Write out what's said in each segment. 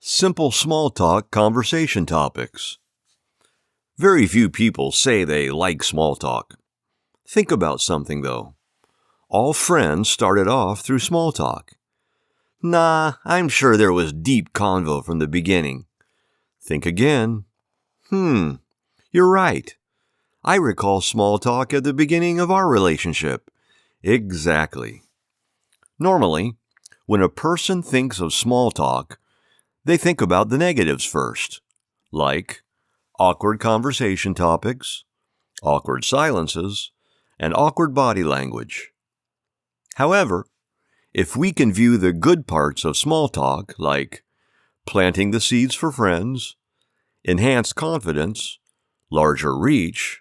Simple small talk conversation topics. Very few people say they like small talk. Think about something though. All friends started off through small talk. Nah, I'm sure there was deep convo from the beginning. Think again. You're right. I recall small talk at the beginning of our relationship. Exactly. Normally, when a person thinks of small talk, they think about the negatives first, like awkward conversation topics, awkward silences, and awkward body language. However, if we can view the good parts of small talk, like planting the seeds for friends, enhanced confidence, larger reach,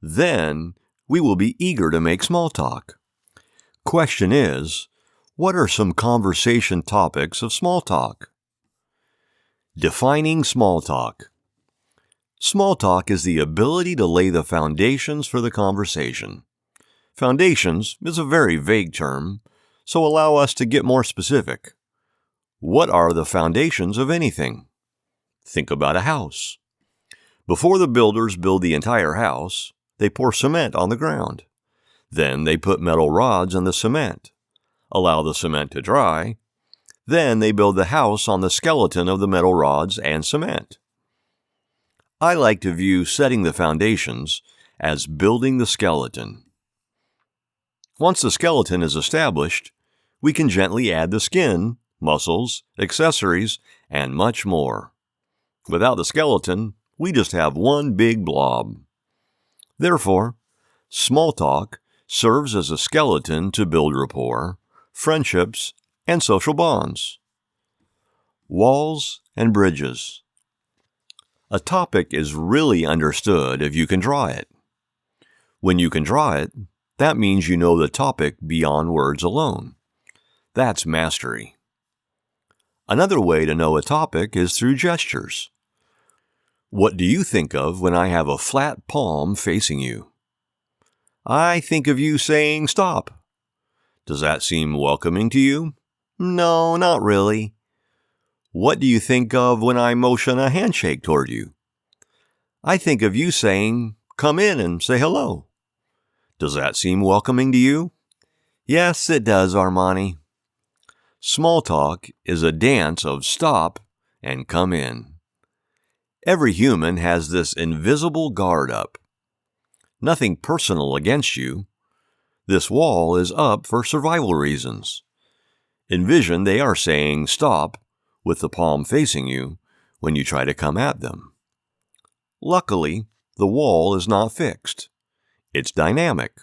then we will be eager to make small talk. Question is, what are some conversation topics of small talk? Defining small talk. Small talk is the ability to lay the foundations for the conversation. Foundations is a very vague term, so allow us to get more specific. What are the foundations of anything? Think about a house. Before the builders build the entire house, they pour cement on the ground. Then they put metal rods in the cement, allow the cement to dry. Then they build the house on the skeleton of the metal rods and cement. I like to view setting the foundations as building the skeleton. Once the skeleton is established, we can gently add the skin, muscles, accessories, and much more. Without the skeleton, we just have one big blob. Therefore, small talk serves as a skeleton to build rapport, friendships, and social bonds. Walls and bridges. A topic is really understood if you can draw it. When you can draw it, that means you know the topic beyond words alone. That's mastery. Another way to know a topic is through gestures. What do you think of when I have a flat palm facing you? I think of you saying stop. Does that seem welcoming to you? No, not really. What do you think of when I motion a handshake toward you? I think of you saying, come in and say hello. Does that seem welcoming to you? Yes, it does, Armani. Small talk is a dance of stop and come in. Every human has this invisible guard up. Nothing personal against you. This wall is up for survival reasons. Envision they are saying stop with the palm facing you when you try to come at them. Luckily, the wall is not fixed. It's dynamic.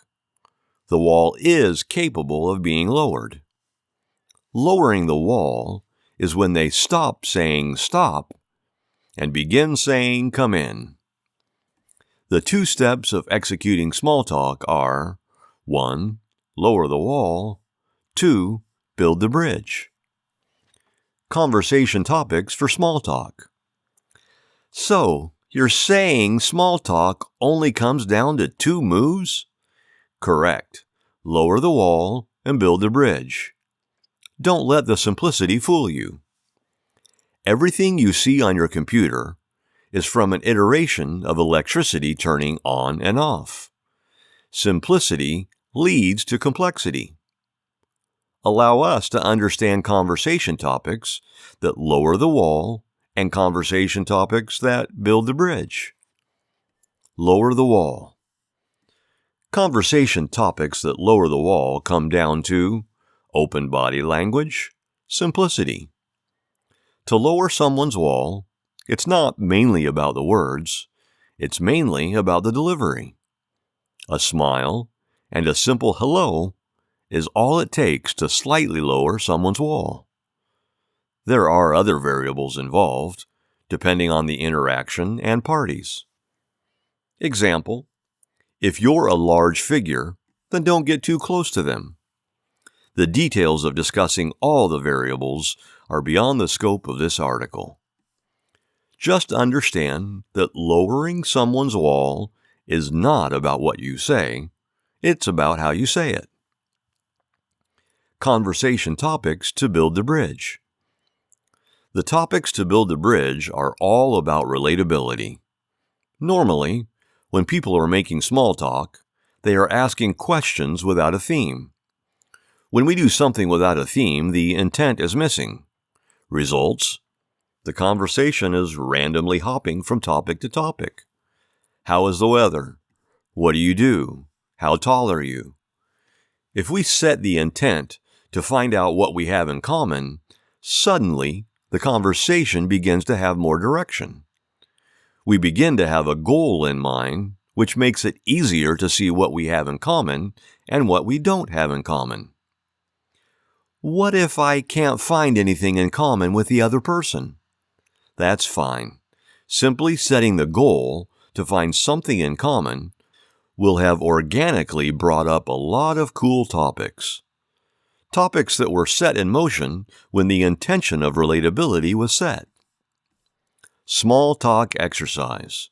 The wall is capable of being lowered. Lowering the wall is when they stop saying stop and begin saying come in. The 2 steps of executing small talk are 1. Lower the wall. 2. Build the bridge. Conversation topics for small talk. So, you're saying small talk only comes down to 2 moves? Correct. Lower the wall and build the bridge. Don't let the simplicity fool you. Everything you see on your computer is from an iteration of electricity turning on and off. Simplicity leads to complexity. Allow us to understand conversation topics that lower the wall and conversation topics that build the bridge. Lower the wall. Conversation topics that lower the wall come down to open body language, simplicity. To lower someone's wall, it's not mainly about the words, it's mainly about the delivery. A smile and a simple hello is all it takes to slightly lower someone's wall. There are other variables involved, depending on the interaction and parties. Example, if you're a large figure, then don't get too close to them. The details of discussing all the variables are beyond the scope of this article. Just understand that lowering someone's wall is not about what you say, it's about how you say it. Conversation topics to build the bridge. The topics to build the bridge are all about relatability. Normally, when people are making small talk, they are asking questions without a theme. When we do something without a theme, the intent is missing. Results? The conversation is randomly hopping from topic to topic. How is the weather? What do you do? How tall are you? If we set the intent to find out what we have in common, suddenly the conversation begins to have more direction. We begin to have a goal in mind, which makes it easier to see what we have in common and what we don't have in common. What if I can't find anything in common with the other person? That's fine. Simply setting the goal to find something in common will have organically brought up a lot of cool topics. Topics that were set in motion when the intention of relatability was set. Small talk exercise.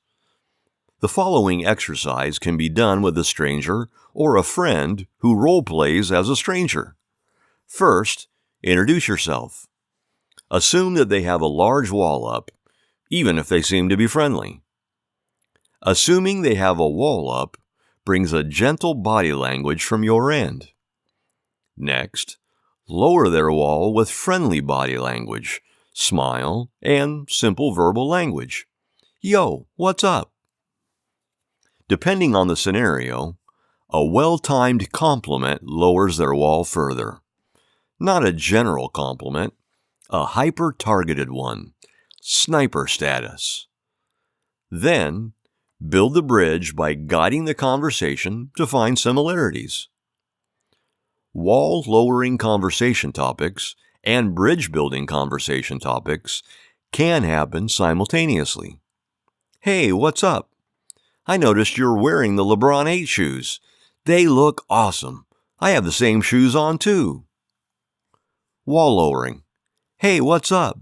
The following exercise can be done with a stranger or a friend who role-plays as a stranger. First, introduce yourself. Assume that they have a large wall up, even if they seem to be friendly. Assuming they have a wall up brings a gentle body language from your end. Next, lower their wall with friendly body language, smile, and simple verbal language. Yo, what's up? Depending on the scenario, a well-timed compliment lowers their wall further. Not a general compliment, a hyper-targeted one, sniper status. Then, build the bridge by guiding the conversation to find similarities. Wall-lowering conversation topics and bridge-building conversation topics can happen simultaneously. Hey, what's up? I noticed you're wearing the LeBron 8 shoes. They look awesome. I have the same shoes on too. Wall lowering. Hey, what's up?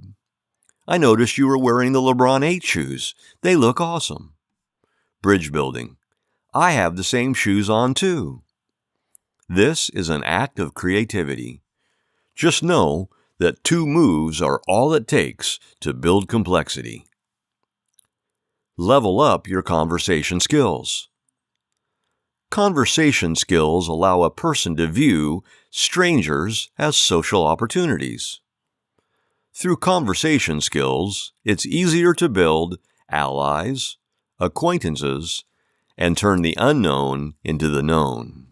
I noticed you were wearing the LeBron 8 shoes. They look awesome. Bridge building. I have the same shoes on too. This is an act of creativity. Just know that 2 moves are all it takes to build complexity. Level up your conversation skills. Conversation skills allow a person to view strangers as social opportunities. Through conversation skills, it's easier to build allies, acquaintances, and turn the unknown into the known.